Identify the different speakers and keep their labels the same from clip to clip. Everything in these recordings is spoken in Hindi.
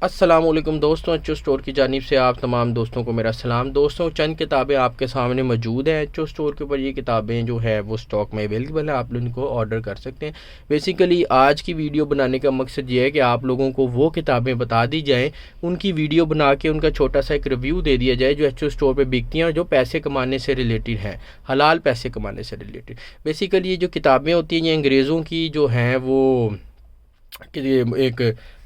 Speaker 1: अस्सलामुअलैकुम दोस्तों, एचओ स्टोर की जानिब से आप तमाम दोस्तों को मेरा सलाम। दोस्तों, चंद किताबें आपके सामने मौजूद हैं एचओ स्टोर के ऊपर। ये किताबें जो है वो स्टॉक में अवेलेबल है, आप लोग इनको ऑर्डर कर सकते हैं। बेसिकली आज की वीडियो बनाने का मकसद ये है कि आप लोगों को वो किताबें बता दी जाएँ, उनकी वीडियो बना के उनका छोटा सा एक रिव्यू दे दिया जाए जो एचओ स्टोर पर बिकती हैं और जो पैसे कमाने से रिलेटेड हैं, हलाल पैसे कमाने से रिलेटेड। बेसिकली ये जो किताबें होती हैं ये अंग्रेज़ों की जो हैं वो कि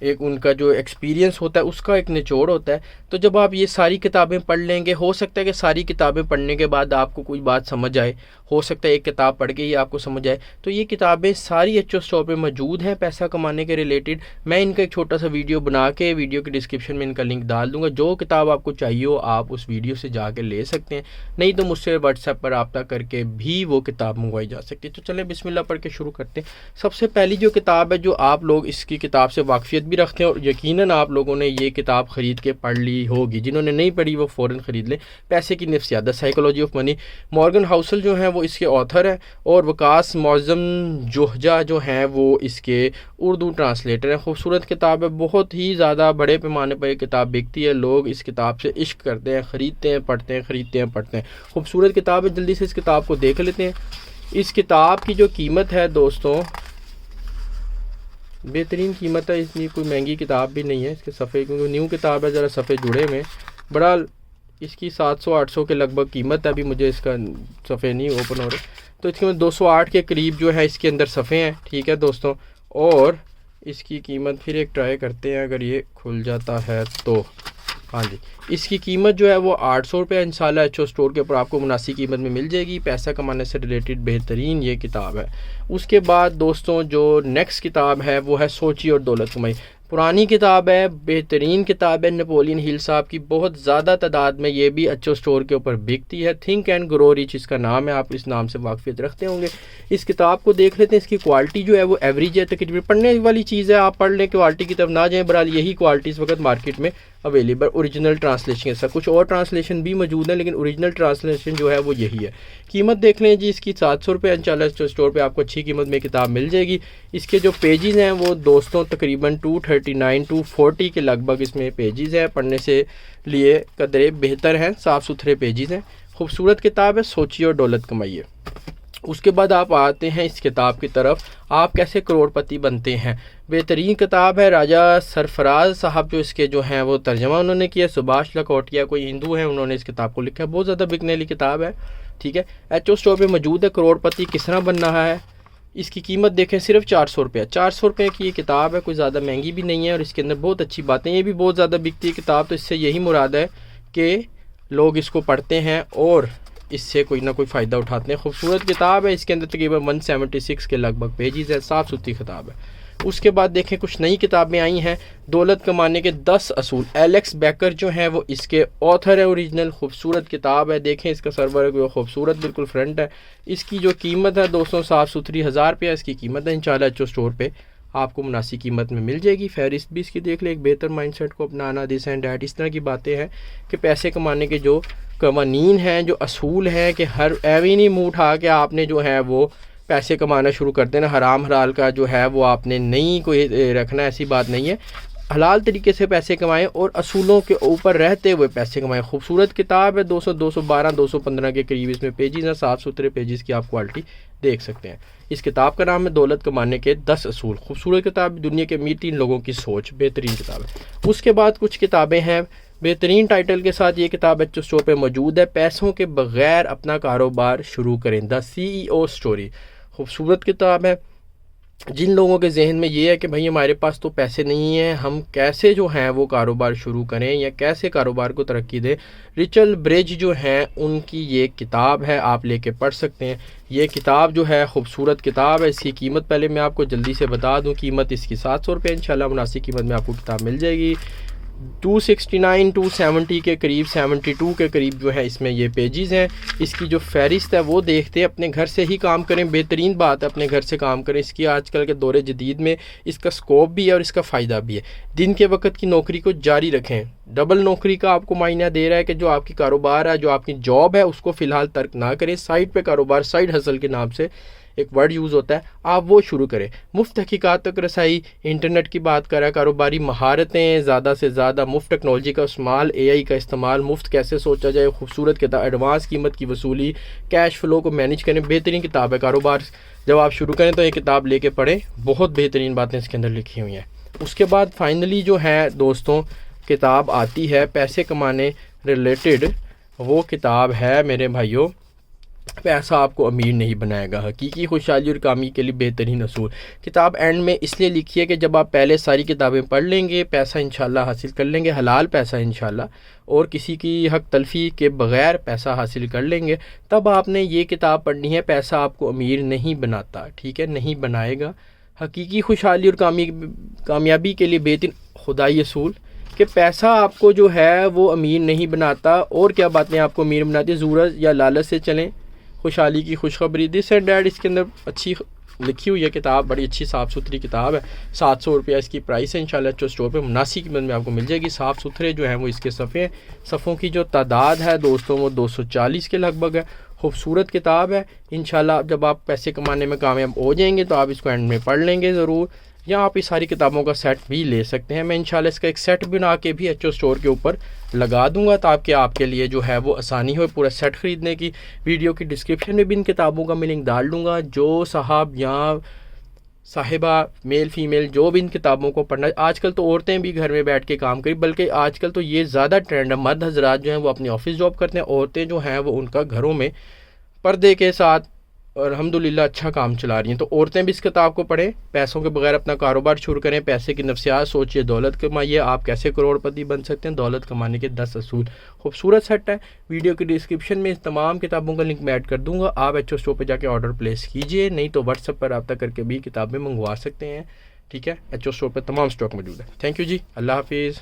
Speaker 1: एक उनका जो एक्सपीरियंस होता है उसका एक निचोड़ होता है। तो जब आप ये सारी किताबें पढ़ लेंगे, हो सकता है कि सारी किताबें पढ़ने के बाद आपको कोई बात समझ आए, हो सकता है एक किताब पढ़ के ही आपको समझ आए। तो ये किताबें सारी एचओ स्टोर पे मौजूद हैं पैसा कमाने के रिलेटेड। मैं इनका एक छोटा सा वीडियो बना के वीडियो के डिस्क्रिप्शन में इनका लिंक डाल दूंगा। जो किताब आपको चाहिए हो आप उस वीडियो से जाके ले सकते हैं, नहीं तो मुझसे व्हाट्सएप पर रब्ता करके भी वो किताब मंगवाई जा सकती है। तो चलें बिस्मिल्लाह पढ़ के शुरू करते हैं। सबसे पहली जो किताब है, जो आप लोग इसकी किताब से वाकफियत भी रखते हैं और यकीनन आप लोगों ने ये किताब ख़रीद के पढ़ ली होगी, जिन्होंने नहीं पढ़ी वो फ़ौरन ख़रीद लें। पैसे की नफ्सियात, the psychology of money. Morgan Housel जो हैं वो इसके ऑथर हैं और वकास मौज़म जोहजा जो हैं वो इसके उर्दू ट्रांसलेटर हैं। खूबसूरत किताब है, बहुत ही ज़्यादा बड़े पैमाने पर यह किताब बिकती है। लोग इस किताब से इश्क करते हैं, ख़रीदते हैं, पढ़ते हैं, ख़रीदते हैं, पढ़ते हैं। खूबसूरत किताब है, जल्दी से इस किताब को देख लेते हैं। इस किताब की जो कीमत है दोस्तों, बेहतरीन कीमत है, इतनी कोई महंगी किताब भी नहीं है। इसके सफ़े क्योंकि न्यू किताब है, ज़रा सफ़े जुड़े में बड़ा इसकी 700-800 के लगभग कीमत है। अभी मुझे इसका सफ़े नहीं ओपन हो रहे, तो इसके 208 के करीब जो है इसके अंदर सफ़े हैं। ठीक है दोस्तों, और इसकी कीमत फिर एक ट्राई करते हैं, अगर ये खुल जाता है तो। हाँ जी, इसकी कीमत जो है वो 800 रुपये इंशाल्लाह एचओ स्टोर के ऊपर आपको मुनासिब कीमत में मिल जाएगी। पैसा कमाने से रिलेटेड बेहतरीन ये किताब है। उसके बाद दोस्तों जो नेक्स्ट किताब है वो है सोची और दौलत कमाई। पुरानी किताब है, बेहतरीन किताब है, नेपोलियन हिल साहब की। बहुत ज़्यादा तादाद में ये भी एचओ स्टोर के ऊपर बिकती है। थिंक एंड ग्रो रिच इसका नाम है, आप इस नाम से वाकफियत रखते होंगे। इस किताब को देख लेते हैं। इसकी क्वालिटी जो है वो एवरेज है, तकरीबन पढ़ने वाली चीज़ है। आप पढ़ लें, क्वालिटी की तरफ ना जाएँ। बहरहाल यही क्वालिटी इस वक्त मार्केट में अवेलेबल। ओरिजिनल ट्रांसलेशन ऐसा कुछ और ट्रांसलेशन भी मौजूद है, लेकिन ओरिजिनल ट्रांसलेशन जो है वो यही है। कीमत देख लें जी, इसकी 700 रुपये इंशाल्लाह स्टोर पे आपको अच्छी कीमत में किताब मिल जाएगी। इसके जो पेजेस हैं वो दोस्तों तकरीबन 239-240 के लगभग इसमें पेजेस हैं। पढ़ने से लिए कदरे बेहतर हैं, साफ़ सुथरे पेजेस हैं। खूबसूरत किताब है, सोचिए और दौलत कमाइए। उसके बाद आप आते हैं इस किताब की तरफ, आप कैसे करोड़पति बनते हैं। बेहतरीन किताब है। राजा सरफराज साहब जो इसके जो हैं वो तर्जमा उन्होंने किया। सुभाष लखोटिया कोई हिंदू हैं, उन्होंने इस किताब को लिखा है। बहुत ज़्यादा बिकने वाली किताब है। ठीक है, एचओ स्टोर पे मौजूद है। करोड़पति किस तरह बनना है, इसकी कीमत देखें सिर्फ 400 रुपये। 400 रुपये की ये किताब है, कोई ज़्यादा महंगी भी नहीं है और इसके अंदर बहुत अच्छी बातें। ये भी बहुत ज़्यादा बिकती है किताब, तो इससे यही मुराद है कि लोग इसको पढ़ते हैं और इससे कोई ना कोई फ़ायदा उठाते हैं। खूबसूरत किताब है, इसके अंदर तकरीबन 176 के लगभग पेजेस है, साफ़ सुथरी किताब है। उसके बाद देखें कुछ नई किताबें आई हैं। दौलत कमाने के 10 असूल, एलेक्स बेकर जो हैं वो इसके ऑथर है ओरिजिनल। खूबसूरत किताब है, देखें इसका सर्वर है खूबसूरत, बिल्कुल फ्रंट है। इसकी जो कीमत है दोस्तों साफ़ सुथरी 1000 रुपये इसकी कीमत है। इंशाल्लाह एचओ स्टोर पे आपको मुनासिब कीमत में मिल जाएगी। फहरिस्त भी इसकी देख ले, एक बेहतर माइंडसेट को अपनाना, दिस एंड डैट, इस तरह की बातें हैं कि पैसे कमाने के जो कवानीन हैं, जो असूल हैं, कि हर एवं नहीं मुँह उठा के आपने जो है वो पैसे कमाना शुरू कर देना। हराम हलाल का जो है वो आपने नहीं कोई रखना, ऐसी बात नहीं है। हलाल तरीके से पैसे कमाएं और असूलों के ऊपर रहते हुए पैसे कमाएं। खूबसूरत किताब है, 212-215 के करीब इसमें पेजेस हैं। साफ़ सुथरे पेजेस की आप क्वालिटी देख सकते हैं। इस किताब का नाम है दौलत कमाने के 10 असूल। खूबसूरत किताब, दुनिया के अमीर 3 लोगों की सोच, बेहतरीन किताब है। उसके बाद कुछ किताबें हैं बेहतरीन टाइटल के साथ। ये किताब एचओ स्टोर पे मौजूद है। पैसों के बगैर अपना कारोबार शुरू करें, द CEO स्टोरी। खूबसूरत किताब है। जिन लोगों के जहन में ये है कि भाई हमारे पास तो पैसे नहीं हैं, हम कैसे जो हैं वो कारोबार शुरू करें या कैसे कारोबार को तरक्की दें, रिचर्ड ब्रिज जो हैं उनकी ये किताब है, आप लेके पढ़ सकते हैं। ये किताब जो है खूबसूरत किताब है। इसकी कीमत पहले मैं आपको जल्दी से बता दूं, कीमत इसकी 700 रुपये इंशाल्लाह मुनासिब कीमत में आपको किताब मिल जाएगी। 269-270 के करीब, 72 के करीब जो है इसमें ये पेजेस हैं। इसकी जो फहरिस्त है वो देखते हैं, अपने घर से ही काम करें। बेहतरीन बात है, अपने घर से काम करें। इसकी आजकल के दौरे जदीद में इसका स्कोप भी है और इसका फ़ायदा भी है। दिन के वक्त की नौकरी को जारी रखें। डबल नौकरी का आपको मायना दे रहा है कि जो आपकी कारोबार है, जो आपकी जॉब है, उसको फ़िलहाल तर्क ना करें। साइड पे कारोबार, साइड हसल के नाम से एक वर्ड यूज़ होता है, आप वो शुरू करें। मुफ्त हकीकात तक रसाई, इंटरनेट की बात करें, कारोबारी महारतें, ज़्यादा से ज़्यादा मुफ्त टेक्नोलॉजी का इस्तेमाल, AI का इस्तेमाल, मुफ्त कैसे सोचा जाए, खूबसूरत किताब, एडवांस कीमत की वसूली, कैश फ्लो को मैनेज करें। बेहतरीन किताब है। कारोबार जब आप शुरू करें तो ये किताब लेके पढ़ें, बहुत बेहतरीन बातें इसके अंदर लिखी हुई हैं। उसके बाद फाइनली जो है दोस्तों किताब आती है पैसे कमाने रिलेटेड, वो किताब है मेरे भाइयों, पैसा आपको अमीर नहीं बनाएगा, हकीकी खुशहाली और कामयाबी के लिए बेहतरीन असूल। किताब एंड में इसलिए लिखी है कि जब आप पहले सारी किताबें पढ़ लेंगे, पैसा इंशाल्लाह हासिल कर लेंगे, हलाल पैसा इंशाल्लाह, और किसी की हक तलफी के बग़ैर पैसा हासिल कर लेंगे, तब आपने ये किताब पढ़नी है। पैसा आपको अमीर नहीं बनाता, ठीक है, नहीं बनाएगा। हकीकी खुशहाली और कामयाबी के लिए बेहतरीन खुदाई असूल कि पैसा आपको जो है वो अमीर नहीं बनाता। और क्या बातें आपको अमीर बनाती है? ज़रूरत या लालच से चलें, खुशहाली की खुशखबरी, दिस एंड डैट। इसके अंदर अच्छी लिखी हुई है किताब, बड़ी अच्छी साफ़ सुथरी किताब है। 700 रुपया इसकी प्राइस है। इंशाल्लाह जो स्टोर पे मुनासिब कीमत में आपको मिल जाएगी। साफ़ सुथरे जो हैं वो इसके सफ़े, सफ़ों की जो तादाद है दोस्तों वो 240 के लगभग है। खूबसूरत किताब है। इंशाल्लाह जब आप पैसे कमाने में कामयाब हो जाएंगे तो आप इसको एंड में पढ़ लेंगे ज़रूर, या आप इस सारी किताबों का सेट भी ले सकते हैं। मैं इंशाल्लाह इसका एक सेट बना के भी HO स्टोर के ऊपर लगा दूंगा ताकि आपके लिए जो है वो आसानी हो पूरा सेट ख़रीदने की। वीडियो की डिस्क्रिप्शन में भी इन किताबों का मैं लिंक डाल दूँगा। जो साहब या साहिबा, मेल फीमेल, जो भी इन किताबों को पढ़ना, आजकल तो औरतें भी घर में बैठ के काम करी, बल्कि आजकल तो ये ज़्यादा ट्रेंड है। मर्द हजरात जो हैं वो अपनी ऑफिस जॉब करते हैं, औरतें जो हैं वो उनका घरों में पर्दे के साथ और अल्हम्दुलिल्लाह अच्छा काम चला रही हैं। तो औरतें भी इस किताब को पढ़ें, पैसों के बगैर अपना कारोबार शुरू करें, पैसे की नफ्सियात सोचिए, दौलत कमाइए, आप कैसे करोड़पति बन सकते हैं, दौलत कमाने के 10 असूल। खूबसूरत सेट है। वीडियो की डिस्क्रिप्शन में इस तमाम किताबों का लिंक मैं ऐड कर दूंगा। आप HO स्टोर पर जाके ऑर्डर प्लेस कीजिए, नहीं तो व्हाट्सएप पर रब्ता करके भी किताबें मंगवा सकते हैं, ठीक है। HO स्टोर पर तमाम स्टॉक मौजूद है। थैंक यू जी, अल्लाह हाफिज़।